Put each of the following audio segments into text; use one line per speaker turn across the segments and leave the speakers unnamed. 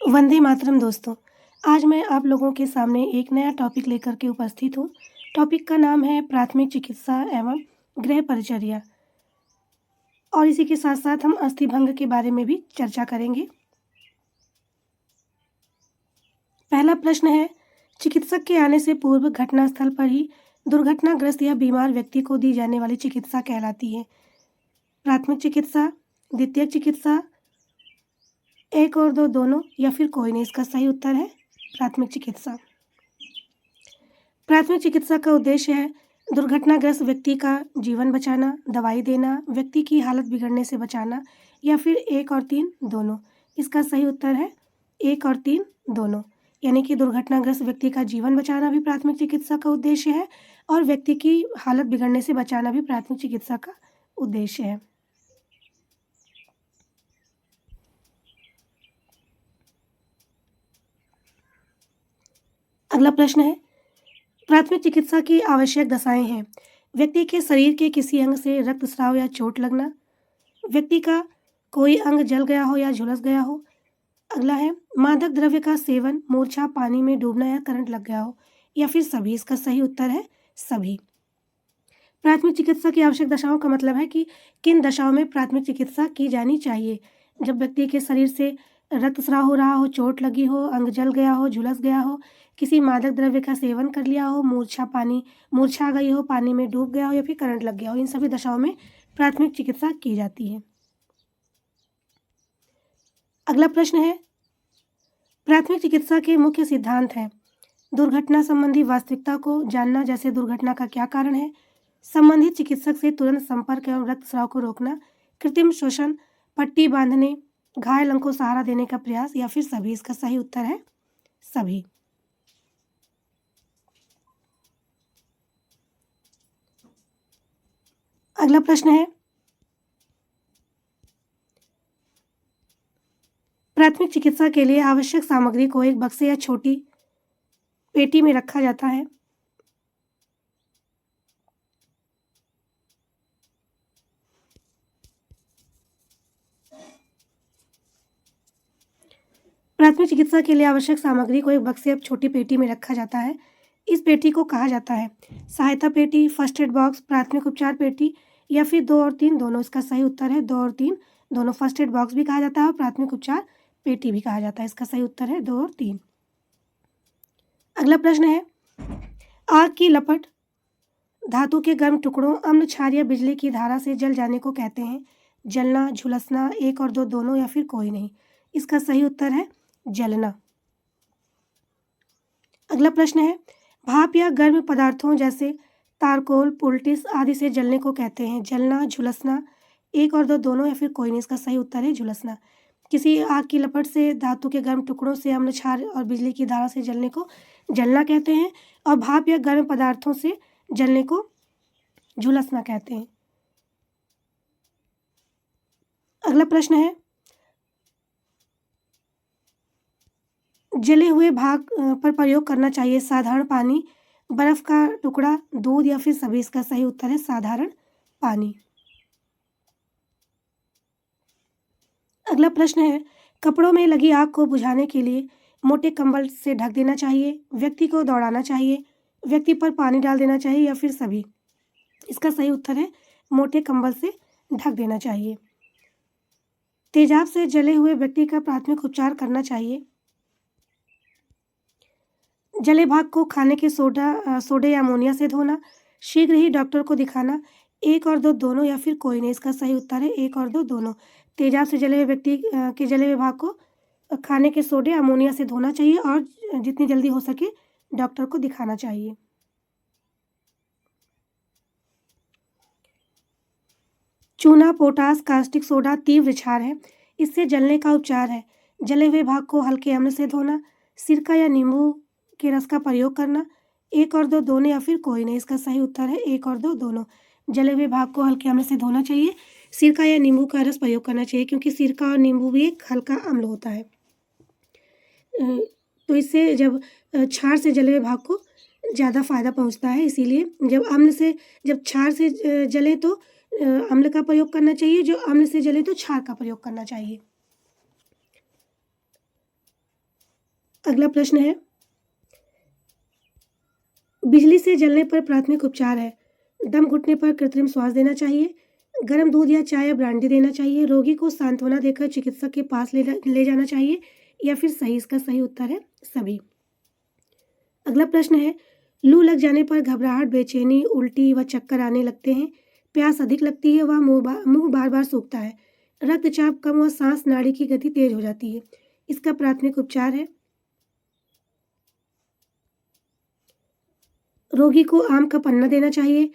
वंदे मातरम दोस्तों। आज मैं आप लोगों के सामने एक नया टॉपिक लेकर के उपस्थित हूँ। टॉपिक का नाम है प्राथमिक चिकित्सा एवं गृह परिचर्या और इसी के साथ-साथ हम अस्थिभंग के बारे में भी चर्चा करेंगे। पहला प्रश्न है, चिकित्सक के आने से पूर्व घटनास्थल पर ही दुर्घटनाग्रस्त या बीमार व्यक्ति को दी जाने वाली चिकित्सा कहलाती है। प्राथमिक चिकित्सा, द्वितीयक चिकित्सा, 1 और 2 दोनों या फिर कोई नहीं? इसका सही उत्तर है प्राथमिक चिकित्सा। प्राथमिक चिकित्सा का उद्देश्य है दुर्घटनाग्रस्त व्यक्ति का जीवन बचाना, दवाई देना, व्यक्ति की हालत बिगड़ने से बचाना या फिर 1 और 3 दोनों। इसका सही उत्तर है 1 और 3 दोनों। यानी कि दुर्घटनाग्रस्त व्यक्ति का जीवन बचाना भी प्राथमिक चिकित्सा का उद्देश्य है और व्यक्ति की हालत बिगड़ने से बचाना भी प्राथमिक चिकित्सा का उद्देश्य है। अगला प्रश्न है, प्राथमिक चिकित्सा की आवश्यक दशाएं हैं। व्यक्ति के शरीर के किसी अंग से रक्तस्राव या चोट लगना, व्यक्ति का कोई अंग जल गया हो या झुलस गया हो। अगला है मादक द्रव्य का सेवन, मूर्छा, पानी में डूबना या करंट लग गया हो या फिर सभी। इसका सही उत्तर है सभी। प्राथमिक चिकित्सा की आवश्यक दशाओं का मतलब है कि किन दशाओं में प्राथमिक चिकित्सा की जानी चाहिए। जब व्यक्ति के शरीर से रक्तस्राव हो रहा हो, चोट लगी हो, अंग जल गया हो, झुलस गया हो, किसी मादक द्रव्य का सेवन कर लिया हो, मूर्छा आ गई हो, पानी में डूब गया हो या फिर करंट लग गया हो, इन सभी दशाओं में प्राथमिक चिकित्सा की जाती है। अगला प्रश्न है, प्राथमिक चिकित्सा के मुख्य सिद्धांत हैं। दुर्घटना संबंधी वास्तविकता को जानना, जैसे दुर्घटना का क्या कारण है, संबंधित चिकित्सक से तुरंत संपर्क एवं रक्तस्राव को रोकना, कृत्रिम श्वसन, पट्टी बांधने, घायल अंग को सहारा देने का प्रयास या फिर सभी। इसका सही उत्तर है सभी। अगला प्रश्न है, प्राथमिक चिकित्सा के लिए आवश्यक सामग्री को एक बक्से या छोटी पेटी में रखा जाता है। प्राथमिक चिकित्सा के लिए आवश्यक सामग्री को एक बक्से या छोटी पेटी में रखा जाता है। इस पेटी को कहा जाता है सहायता पेटी, फर्स्ट एड बॉक्स, प्राथमिक उपचार पेटी या फिर 2 और 3 दोनों। इसका सही उत्तर है 2 और 3 दोनों। फर्स्ट एड बॉक्स भी कहा जाता है और प्राथमिक उपचार पेटी भी कहा जाता है। इसका सही उत्तर है 2 और 3। अगला प्रश्न है, आग की लपट धातु के गर्म टुकड़ों, अम्ल क्षार या बिजली की धारा से जल जाने को कहते हैं। जलना, झुलसना, 1 और 2 दोनों या फिर कोई नहीं। इसका सही उत्तर है जलना। अगला प्रश्न है, भाप या गर्म पदार्थों जैसे तारकोल, पुलटिस आदि से जलने को कहते हैं। जलना, झुलसना, 1 और 2 दोनों या फिर कोई नहीं। इसका सही उत्तर है झुलसना। किसी आग की लपट से धातु के गर्म टुकड़ों से अम्ल क्षार और बिजली की धारा से जलने को जलना कहते हैं और भाप या गर्म पदार्थों से जलने को झुलसना कहते हैं। अगला प्रश्न है, जले हुए भाग पर प्रयोग करना चाहिए साधारण पानी, बर्फ का टुकड़ा, दूध या फिर सभी। इसका सही उत्तर है साधारण पानी। अगला प्रश्न है, कपड़ों में लगी आग को बुझाने के लिए मोटे कंबल से ढक देना चाहिए, व्यक्ति को दौड़ाना चाहिए, व्यक्ति पर पानी डाल देना चाहिए या फिर सभी। इसका सही उत्तर है मोटे कंबल से ढक देना चाहिए। तेजाब से जले हुए व्यक्ति का प्राथमिक उपचार करना चाहिए। जले भाग को खाने के सोडे या अमोनिया से धोना, शीघ्र ही डॉक्टर को दिखाना, 1 और 2 दोनों या फिर कोई नहीं। इसका सही उत्तर है 1 और 2 दोनों। तेजाब से जले हुए व्यक्ति के जले हुए भाग को खाने के सोडे अमोनिया से धोना चाहिए और जितनी जल्दी हो सके डॉक्टर को दिखाना चाहिए। चूना, पोटास, कास्टिक सोडा तीव्र क्षार है, इससे जलने का उपचार है। जले हुए भाग को हल्के अम्ल से धोना, सिरका या नींबू के रस का प्रयोग करना, 1 और 2 दोनों या फिर कोई नहीं। इसका सही उत्तर है 1 और 2 दोनों। जले हुए भाग को हल्के अम्ल से धोना चाहिए, सिरका या नींबू का रस प्रयोग करना चाहिए क्योंकि सिरका और नींबू भी एक हल्का अम्ल होता है। तो इससे जब क्षार से जले हुए भाग को ज़्यादा फायदा पहुंचता है, इसीलिए जब क्षार से जले तो अम्ल का प्रयोग करना चाहिए, जो अम्ल से जले तो क्षार का प्रयोग करना चाहिए। अगला प्रश्न है, बिजली से जलने पर प्राथमिक उपचार है। दम घुटने पर कृत्रिम श्वास देना चाहिए, गर्म दूध या चाय या ब्रांडी देना चाहिए, रोगी को सांत्वना देकर चिकित्सक के पास ले जाना चाहिए, या फिर सही, इसका सही उत्तर है सभी। अगला प्रश्न है, लू लग जाने पर घबराहट, बेचैनी, उल्टी व चक्कर आने लगते हैं, प्यास अधिक लगती है व मुंह बार बार सूखता है, रक्तचाप कम व सांस नाड़ी की गति तेज हो जाती है, इसका प्राथमिक उपचार है। रोगी को आम का पन्ना देना चाहिए,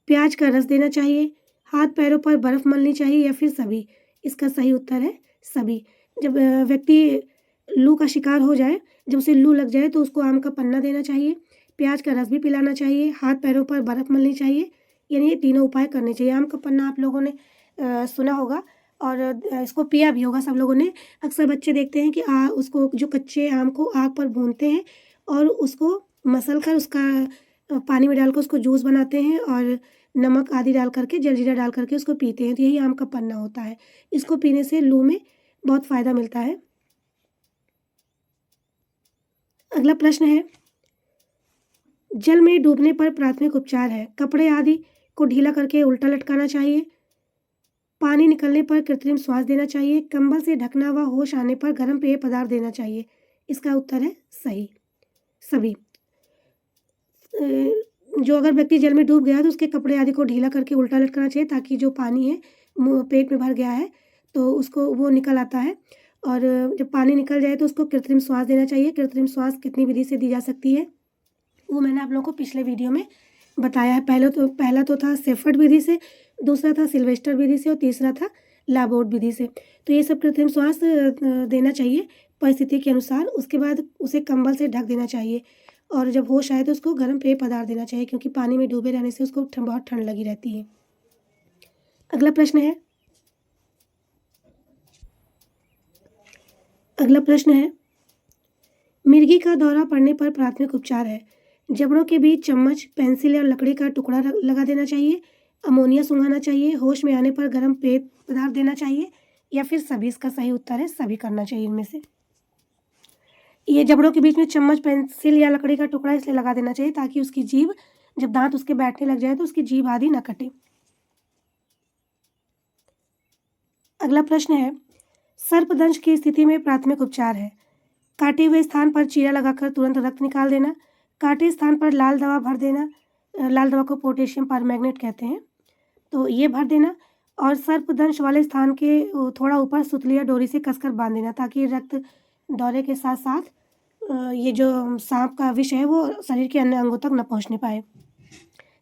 प्याज का रस देना चाहिए, हाथ पैरों पर बर्फ मलनी चाहिए, या फिर सभी, इसका सही उत्तर है सभी। जब व्यक्ति लू का शिकार हो जाए, जब उसे लू लग जाए, तो उसको आम का पन्ना देना चाहिए, प्याज का रस भी पिलाना चाहिए, हाथ पैरों पर बर्फ मलनी चाहिए, यानी ये तीनों उपाय करने चाहिए। आम का पन्ना आप लोगों ने सुना होगा और इसको पिया भी होगा सब लोगों ने। अक्सर बच्चे देखते हैं कि उसको जो कच्चे आम को आग पर भूनते हैं और उसको मसल कर उसका पानी में डालकर उसको जूस बनाते हैं और नमक आदि डाल करके, जलजीरा डाल करके उसको पीते हैं, तो यही आम का पन्ना होता है। इसको पीने से लू में बहुत फ़ायदा मिलता है। अगला प्रश्न है, जल में डूबने पर प्राथमिक उपचार है। कपड़े आदि को ढीला करके उल्टा लटकाना चाहिए, पानी निकलने पर कृत्रिम श्वास देना चाहिए, कंबल से ढकना व होश आने पर गर्म पेय पदार्थ देना चाहिए, इसका उत्तर है सही सभी। जो अगर व्यक्ति जल में डूब गया है तो उसके कपड़े आदि को ढीला करके उल्टा लटकाना चाहिए, ताकि जो पानी है पेट में भर गया है तो उसको वो निकल आता है, और जब पानी निकल जाए तो उसको कृत्रिम श्वास देना चाहिए। कृत्रिम श्वास कितनी विधि से दी जा सकती है वो मैंने आप लोगों को पिछले वीडियो में बताया है। पहला तो था सेफर्ड विधि से, दूसरा था सिल्वेस्टर विधि से और तीसरा था लाबोर्ड विधि से। तो ये सब कृत्रिम श्वास देना चाहिए परिस्थिति के अनुसार। उसके बाद उसे कंबल से ढक देना चाहिए और जब होश आए तो उसको गर्म पेय पदार्थ देना चाहिए, क्योंकि पानी में डूबे रहने से उसको बहुत ठंड लगी रहती है। अगला प्रश्न है, मिर्गी का दौरा पड़ने पर प्राथमिक उपचार है। जबड़ों के बीच चम्मच, पेंसिल या लकड़ी का टुकड़ा लगा देना चाहिए, अमोनिया सूंघाना चाहिए, होश में आने पर गर्म पेय पदार्थ देना चाहिए, या फिर सभी, इसका सही उत्तर है सभी करना चाहिए इनमें से। ये जबड़ों के बीच में चम्मच, पेंसिल या लकड़ी का टुकड़ा इसलिए लगा देना चाहिए ताकि उसकी जीभ, जब दांत उसके बैठने लग जाए तो उसकी जीभ आदि न कटे। अगला प्रश्न है, सर्पदंश की स्थिति में प्राथमिक उपचार है। काटे हुए स्थान पर चीरा लगाकर तुरंत रक्त निकाल देना, काटे स्थान पर लाल दवा भर देना, लाल दवा को पोटेशियम परमैंगनेट कहते हैं, तो ये भर देना, और सर्पदंश वाले स्थान के थोड़ा ऊपर सुतली या डोरी से कसकर बांध देना, ताकि रक्त दौरे के साथ साथ ये जो सांप का विष है वो शरीर के अन्य अंगों तक न पहुंचने पाए।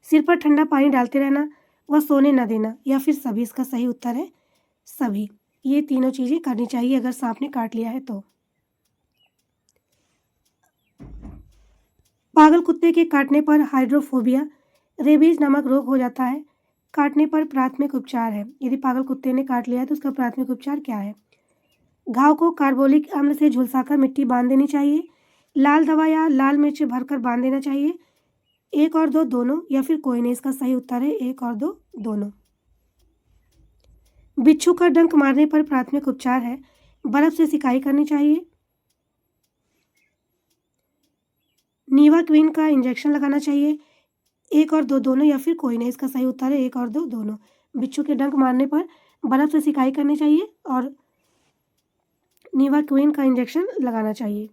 सिर पर ठंडा पानी डालते रहना व सोने न देना, या फिर सभी, इसका सही उत्तर है सभी। ये तीनों चीज़ें करनी चाहिए अगर सांप ने काट लिया है तो। पागल कुत्ते के काटने पर हाइड्रोफोबिया, रेबीज नामक रोग हो जाता है। काटने पर प्राथमिक उपचार है। यदि पागल कुत्ते ने काट लिया है तो उसका प्राथमिक उपचार क्या है? घाव को कार्बोलिक अम्ल से झुलसाकर मिट्टी बांध देनी चाहिए, लाल दवा या लाल मिर्च भरकर बांध देना चाहिए, 1 और 2 दोनों, या फिर कोई नहीं, इसका सही उत्तर है 1 और 2 दोनों। बिच्छू का डंक मारने पर प्राथमिक उपचार है। बर्फ से सिकाई करनी चाहिए, नीवा क्वीन का इंजेक्शन लगाना चाहिए, 1 और 2 दोनों, या फिर कोई नहीं, इसका सही उत्तर है 1 और 2 दोनों। बिच्छू के डंक मारने पर बर्फ से सिकाई करनी चाहिए और नीवा क्वीन का इंजेक्शन लगाना चाहिए।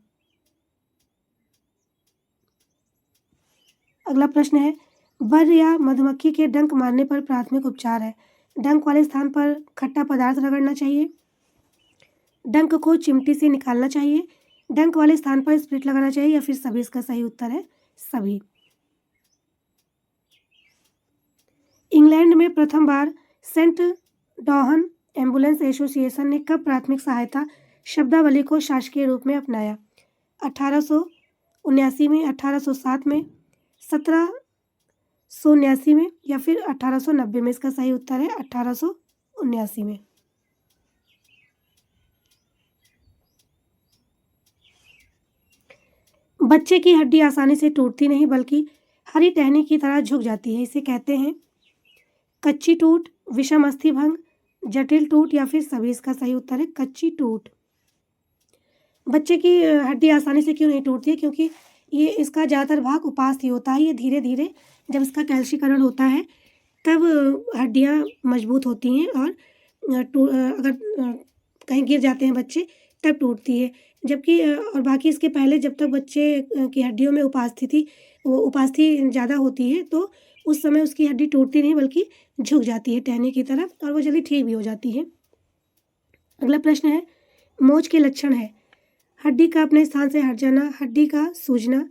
अगला प्रश्न है, बर या मधुमक्खी के डंक मारने पर प्राथमिक उपचार है। डंक वाले स्थान पर खट्टा पदार्थ रगड़ना चाहिए, डंक को चिमटी से निकालना चाहिए, डंक वाले स्थान पर स्प्रिट लगाना चाहिए, या फिर सभी, इसका सही उत्तर है सभी। इंग्लैंड में प्रथम बार सेंट डॉहन एम्बुलेंस एसोसिएशन ने कब प्राथमिक सहायता शब्दावली को शासकीय रूप में अपनाया? 1879 में, 1807 में, 1779 में, या फिर 1890 में? इसका सही उत्तर है 1879 में। बच्चे की हड्डी आसानी से टूटती नहीं बल्कि हरी टहनी की तरह झुक जाती है, इसे कहते हैं कच्ची टूट, विषम अस्थिभंग, जटिल टूट, या फिर सभी? इसका सही उत्तर है कच्ची टूट। बच्चे की हड्डी आसानी से क्यों नहीं टूटती है? क्योंकि ये इसका ज़्यादातर भाग उपास्थि होता है। ये धीरे-धीरे जब इसका कैल्शीकरण होता है तब हड्डियाँ मजबूत होती हैं और अगर कहीं गिर जाते हैं बच्चे तब टूटती है। जबकि और बाकी इसके पहले जब तक बच्चे की हड्डियों में उपास्थि ज़्यादा होती है तो उस समय उसकी हड्डी टूटती नहीं बल्कि झुक जाती है टहनी की तरफ और वो जल्दी ठीक भी हो जाती है। अगला प्रश्न है, मोच के लक्षण है हड्डी का अपने स्थान से हट जाना, हड्डी का सूजना,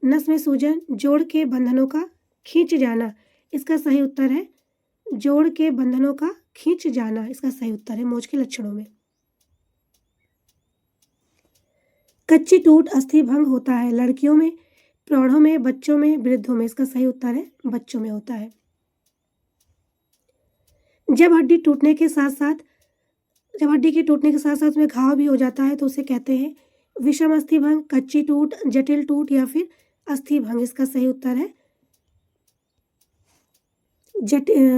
नस में सूजन, जोड़ के बंधनों का खींच जाना। इसका सही उत्तर है जोड़ के बंधनों का खींच जाना। इसका सही उत्तर है मोच के लक्षणों में। कच्ची टूट अस्थि भंग होता है लड़कियों में, प्रौढ़ों में, बच्चों में, वृद्धों में। इसका सही उत्तर है बच्चों में होता है। जब हड्डी के टूटने के साथ साथ उसमें घाव भी हो जाता है तो उसे कहते हैं विषम अस्थि भंग, कच्ची टूट, जटिल टूट या फिर अस्थि भंग। इसका सही उत्तर है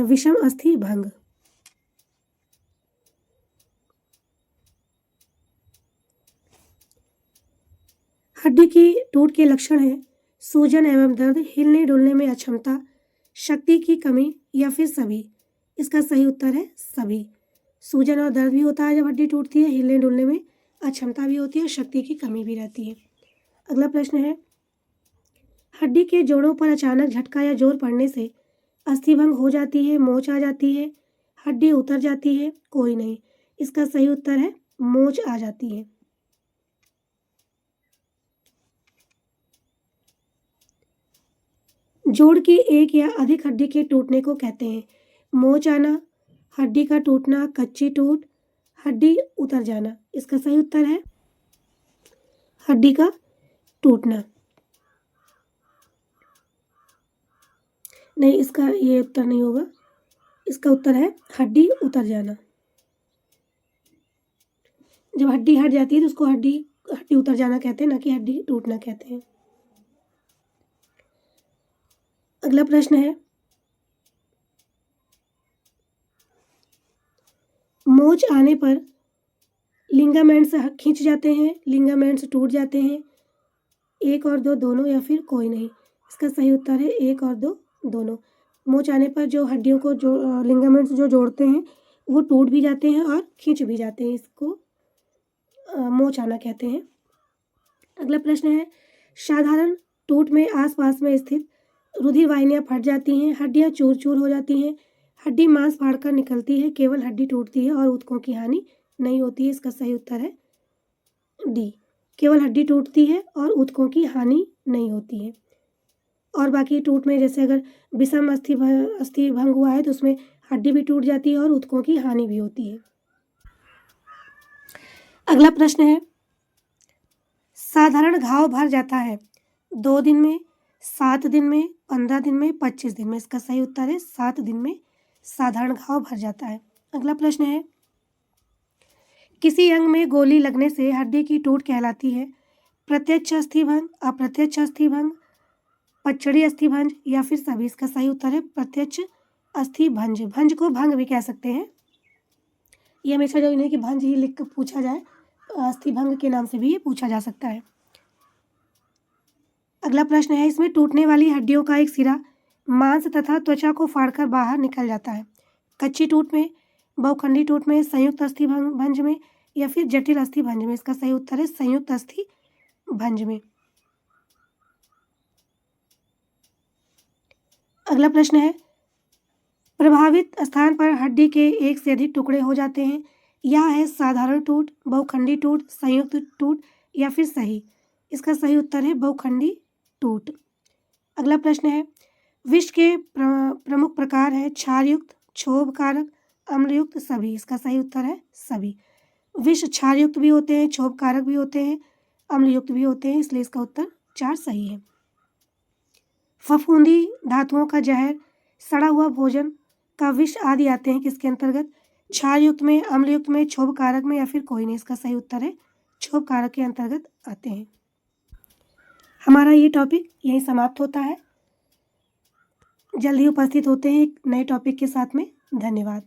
विषम अस्थि भंग। हड्डी की टूट के लक्षण है सूजन एवं दर्द, हिलने डुलने में अक्षमता, शक्ति की कमी या फिर सभी। इसका सही उत्तर है सभी। सूजन और दर्द भी होता है जब हड्डी टूटती है, हिलने डुलने में अक्षमता भी होती है और शक्ति की कमी भी रहती है। अगला प्रश्न है हड्डी के जोड़ों पर अचानक झटका या जोर पड़ने से अस्थिभंग हो जाती है, मोच आ जाती है, हड्डी उतर जाती है, कोई नहीं। इसका सही उत्तर है मोच आ जाती है। जोड़ की एक या अधिक हड्डी के टूटने को कहते हैं मोच आना, हड्डी का टूटना, कच्ची टूट, हड्डी उतर जाना। इसका सही उत्तर है हड्डी का टूटना। नहीं, इसका ये उत्तर नहीं होगा। इसका उत्तर है हड्डी उतर जाना। जब हड्डी हट जाती है तो उसको हड्डी उतर जाना कहते हैं, ना कि हड्डी टूटना कहते हैं। अगला प्रश्न है मोच आने पर लिगामेंट्स खींच जाते हैं, लिगामेंट्स टूट जाते हैं, एक और दो दोनों या फिर कोई नहीं। इसका सही उत्तर है एक और दो दोनों। मोच आने पर जो हड्डियों को जो लिगामेंट्स जो जोड़ते हैं वो टूट भी जाते हैं और खींच भी जाते हैं। इसको मोच आना कहते हैं। अगला प्रश्न है साधारण टूट में आसपास में स्थित रुधिर वाहिनियाँ फट जाती हैं, हड्डियाँ चूर चूर हो जाती हैं, हड्डी मांस फाड़कर निकलती है, केवल हड्डी टूटती है और ऊतकों की हानि नहीं होती है। इसका सही उत्तर है डी, केवल हड्डी टूटती है और ऊतकों की हानि नहीं होती है। और बाकी टूट में जैसे अगर विषम अस्थि भंग हुआ है तो उसमें हड्डी भी टूट जाती है और ऊतकों की हानि भी होती है। अगला प्रश्न है साधारण घाव भर जाता है 2 दिन में, 7 दिन में, 15 दिन में, 25 दिन में। इसका सही उत्तर है 7 दिन में साधारण घाव भर जाता है। अगला प्रश्न है किसी अंग में गोली लगने से हड्डी की टूट कहलाती है प्रत्यक्ष अस्थिभंग, अप्रत्यक्ष अस्थिभंग, पचड़ी अस्थिभंज या फिर सभी। इसका सही उत्तर है प्रत्यक्ष अस्थिभंज। भंज को भंग भी कह सकते हैं। ये हमेशा जरूरी नहीं कि भंज ही लिख कर पूछा जाए, अस्थिभंग के नाम से भी ये पूछा जा सकता है। अगला प्रश्न है इसमें टूटने वाली हड्डियों का एक सिरा मांस तथा त्वचा को फाड़कर बाहर निकल जाता है कच्ची टूट में, बहुखंडी टूट में, संयुक्त अस्थिभंज में या फिर जटिल अस्थिभंज में। इसका सही उत्तर है संयुक्त अस्थिभंज में। अगला प्रश्न है प्रभावित स्थान पर हड्डी के एक से अधिक टुकड़े हो जाते हैं। यह है साधारण टूट, बहुखंडी टूट, संयुक्त टूट या फिर सही। इसका सही उत्तर है बहुखंडी टूट। अगला प्रश्न है विष के प्रमुख प्रकार है क्षारयुक्त, क्षोभ कारक, अम्लयुक्त, सभी। इसका सही उत्तर है सभी। विष क्षारयुक्त भी होते हैं, क्षोभ कारक भी होते हैं, अम्लयुक्त भी होते हैं, इसलिए इसका उत्तर 4 सही है। फफूंदी, धातुओं का जहर, सड़ा हुआ भोजन का विष आदि आते हैं किसके अंतर्गत? क्षारयुक्त में, अम्लयुक्त में, क्षोभ कारक में या फिर कोई नहीं। इसका सही उत्तर है क्षोभ कारक के अंतर्गत आते हैं। हमारा ये टॉपिक यहीं समाप्त होता है। जल्द ही उपस्थित होते हैं एक नए टॉपिक के साथ में। धन्यवाद।